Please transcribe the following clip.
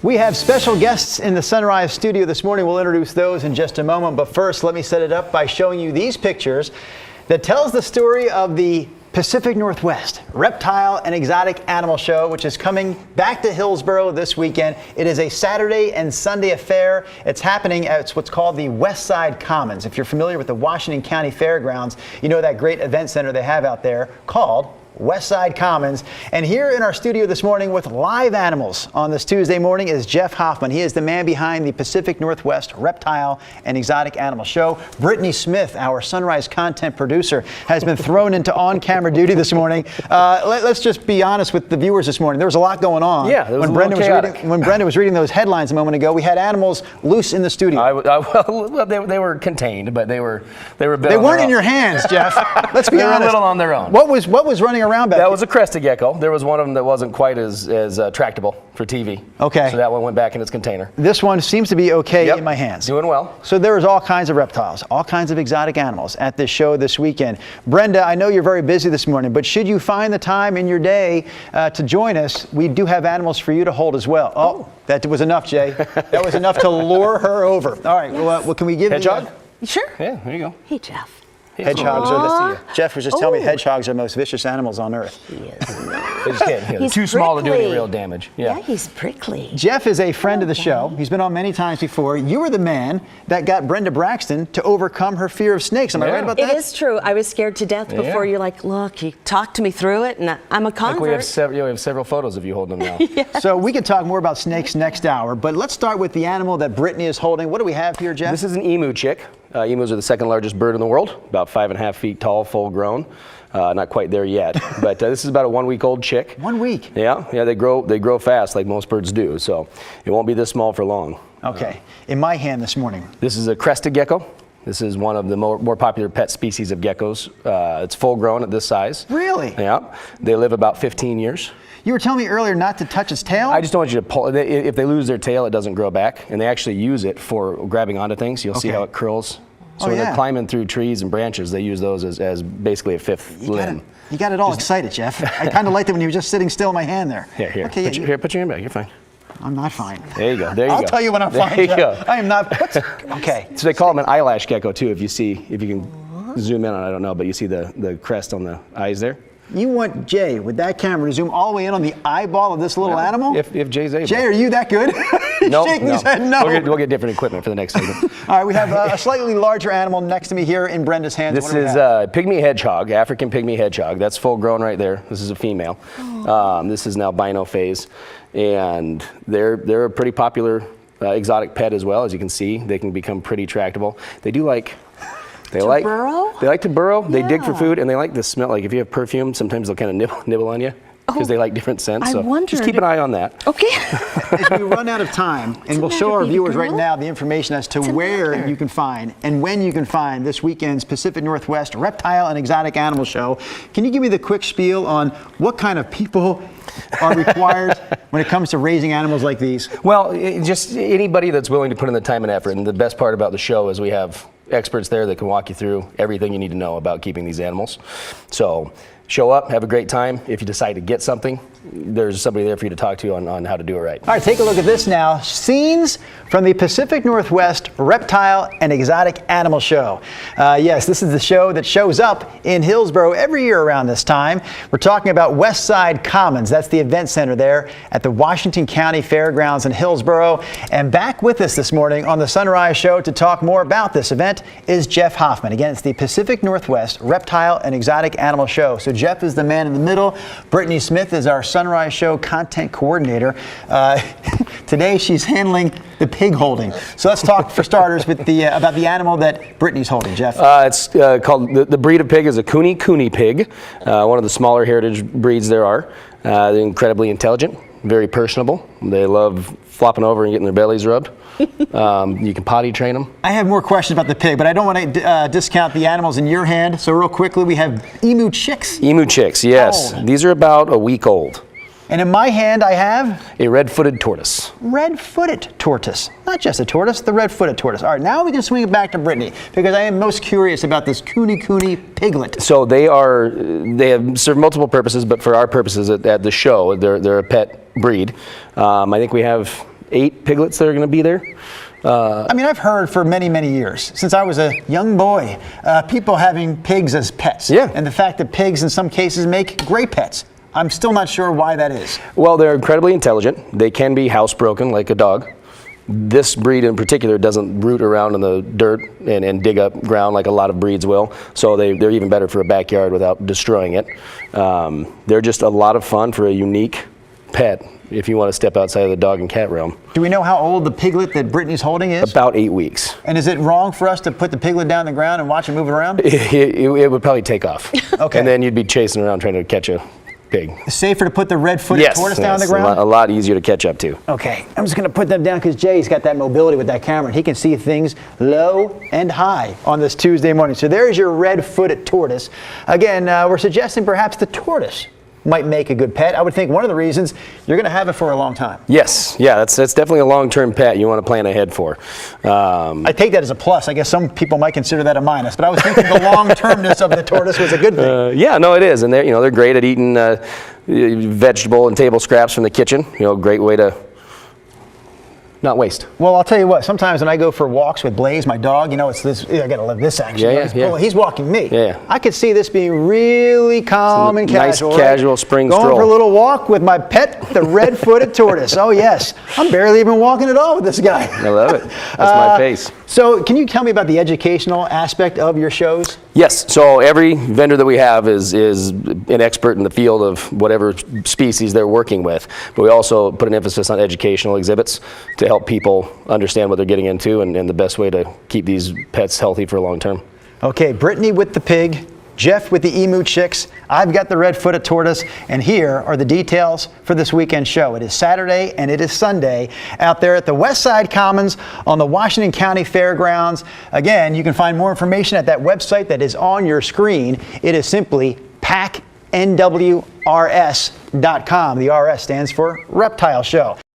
We have special guests in the Sunrise studio this morning. We'll introduce those in just a moment. But first, let me set it up by showing you these pictures that tells the story of the Pacific Northwest Reptile and Exotic Animal Show, which is coming back to Hillsboro this weekend. It is a Saturday and Sunday affair. It's happening at what's called the West Side Commons. If you're familiar with the Washington County Fairgrounds, you know that great event center they have out there called West Side Commons. And here in our studio this morning with live animals on this Tuesday morning is Jeff Hoffman. He is the man behind the Pacific Northwest Reptile and Exotic Animal Show. Brittany Smith, our Sunrise content producer, has been thrown into on-camera duty this morning. Let's just be honest with the viewers this morning. There was a lot going on. Yeah, it was when Brenda was reading those headlines a moment ago, we had animals loose in the studio. Well, they were contained, but they were. They weren't in your hands, Jeff. Let's be honest. They were a little on their own. What was running around back That was a crested gecko. There was one of them that wasn't quite as tractable for TV. Okay. So that one went back in its container. This one seems to be okay in my hands. Doing well. So there's all kinds of reptiles, all kinds of exotic animals at this show this weekend. Brenda, I know you're very busy this morning, but should you find the time in your day to join us, we do have animals for you to hold as well. Oh, that was enough, Jay. That was enough to lure her over. All right, well, can we give Hedgehog? Sure. Yeah, there you go. Hey, Jeff. Hedgehogs are Jeff was just telling me hedgehogs are the most vicious animals on earth. He's too small to do any real damage. Yeah, he's prickly. Jeff is a friend of the show. He's been on many times before. You were the man that got Brenda Braxton to overcome her fear of snakes. Am I right about that? It is true. I was scared to death before. You're like, look, you talked me through it, and I'm a convert. We have several photos of you holding them now. Yes. So we can talk more about snakes next hour, but let's start with the animal that Brittany is holding. What do we have here, Jeff? This is an emu chick. Emus are the second largest bird in the world, about 5.5 feet tall, full grown. Not quite there yet, but this is about a 1 week old chick. 1 week? Yeah, they grow fast like most birds do, so it won't be this small for long. Okay. In my hand this morning. This is a crested gecko. This is one of the more popular pet species of geckos. It's full grown at this size. Really? Yeah. They live about 15 years. You were telling me earlier not to touch its tail? I just don't want you to pull. If they lose their tail, it doesn't grow back, and they actually use it for grabbing onto things. You'll see how it curls. So when they're climbing through trees and branches, they use those as basically a fifth limb. You got it all excited, Jeff. I kind of liked it when you were just sitting still in my hand there. Here. Okay, put your hand back. You're fine. I'm not fine. There you go. I'll tell you when I'm fine. There you go. I am not. Okay. So they call them an eyelash gecko too. If you can zoom in on it, I don't know, but you see the crest on the eyes there. You want Jay with that camera to zoom all the way in on the eyeball of this little animal? If Jay's able. Jay, are you that good? No, shaking his head no. We'll get different equipment for the next segment. All right, we have a slightly larger animal next to me here in Brenda's hands. This is a pygmy hedgehog, African pygmy hedgehog. That's full grown right there. This is a female. This is now bino phase, and they're a pretty popular exotic pet as well. As you can see, they can become pretty tractable. They like to burrow. They dig for food, and they like the smell. Like if you have perfume, sometimes they'll kind of nibble on you because they like different scents. So just keep an eye on that. Okay. As we run out of time, and we'll show our viewers right now the information as to where you can find and when you can find this weekend's Pacific Northwest Reptile and Exotic Animal Show. Can you give me the quick spiel on what kind of people are required when it comes to raising animals like these? Well, just anybody that's willing to put in the time and effort. And the best part about the show is we have experts there that can walk you through everything you need to know about keeping these animals. So show up, have a great time. If you decide to get something, there's somebody there for you to talk to on how to do it right. All right, take a look at this now. Scenes from the Pacific Northwest Reptile and Exotic Animal Show. Yes, this is the show that shows up in Hillsboro every year around this time. We're talking about West Side Commons. That's the event center there at the Washington County Fairgrounds in Hillsboro. And back with us this morning on the Sunrise Show to talk more about this event is Jeff Hoffman. Again, it's the Pacific Northwest Reptile and Exotic Animal Show. So Jeff is the man in the middle. Brittany Smith is our Sunrise Show content coordinator. Today she's handling the pig holding. So let's talk for starters with about the animal that Brittany's holding, Jeff. It's called, the breed of pig is a Cooney pig, one of the smaller heritage breeds there are. They're incredibly intelligent, very personable. They love flopping over and getting their bellies rubbed. You can potty train them. I have more questions about the pig, but I don't want to discount the animals in your hand. So real quickly, we have emu chicks. Emu chicks, yes. These are about a week old. And in my hand, I have a red-footed tortoise. Red-footed tortoise. Not just a tortoise, the red-footed tortoise. All right, now we can swing it back to Brittany, because I am most curious about this Cooney piglet. So they have served multiple purposes, but for our purposes at the show, they're a pet breed. I think we have 8 piglets that are going to be there. I mean, I've heard for many, many years, since I was a young boy, people having pigs as pets. Yeah. And the fact that pigs in some cases make great pets. I'm still not sure why that is. Well, they're incredibly intelligent. They can be housebroken like a dog. This breed in particular doesn't root around in the dirt and dig up ground like a lot of breeds will. So they're even better for a backyard without destroying it. They're just a lot of fun for a unique pet if you want to step outside of the dog and cat realm. Do we know how old the piglet that Brittany's holding is? About 8 weeks. And is it wrong for us to put the piglet down on the ground and watch it move around? It would probably take off. Okay. And then you'd be chasing around trying to catch a pig. It's safer to put the red-footed tortoise down on the ground? A lot easier to catch up to. Okay, I'm just going to put them down because Jay's got that mobility with that camera. And he can see things low and high on this Tuesday morning. So there's your red-footed tortoise. Again, we're suggesting perhaps the tortoise might make a good pet. I would think one of the reasons you're going to have it for a long time. Yes, yeah, that's definitely a long-term pet you want to plan ahead for. I take that as a plus. I guess some people might consider that a minus, but I was thinking the long-termness of the tortoise was a good thing. Yeah, no, it is, and they're great at eating vegetable and table scraps from the kitchen. Great way to not waste. Well, I'll tell you what, sometimes when I go for walks with Blaze, my dog, it's this, I gotta love this action. He's walking me. Yeah. I could see this being really calm and casual. Nice casual spring going stroll. for a little walk with my pet, the red-footed tortoise. Oh yes, I'm barely even walking at all with this guy. I love it. That's my pace. So can you tell me about the educational aspect of your shows? Yes, so every vendor that we have is an expert in the field of whatever species they're working with. But we also put an emphasis on educational exhibits to help people understand what they're getting into and the best way to keep these pets healthy for a long term. Okay, Brittany with the pig, Jeff with the emu chicks, I've got the red-footed tortoise, and here are the details for this weekend show. It is Saturday and it is Sunday out there at the West Side Commons on the Washington County Fairgrounds. Again, you can find more information at that website that is on your screen. It is simply packnwrs.com. The RS stands for Reptile Show.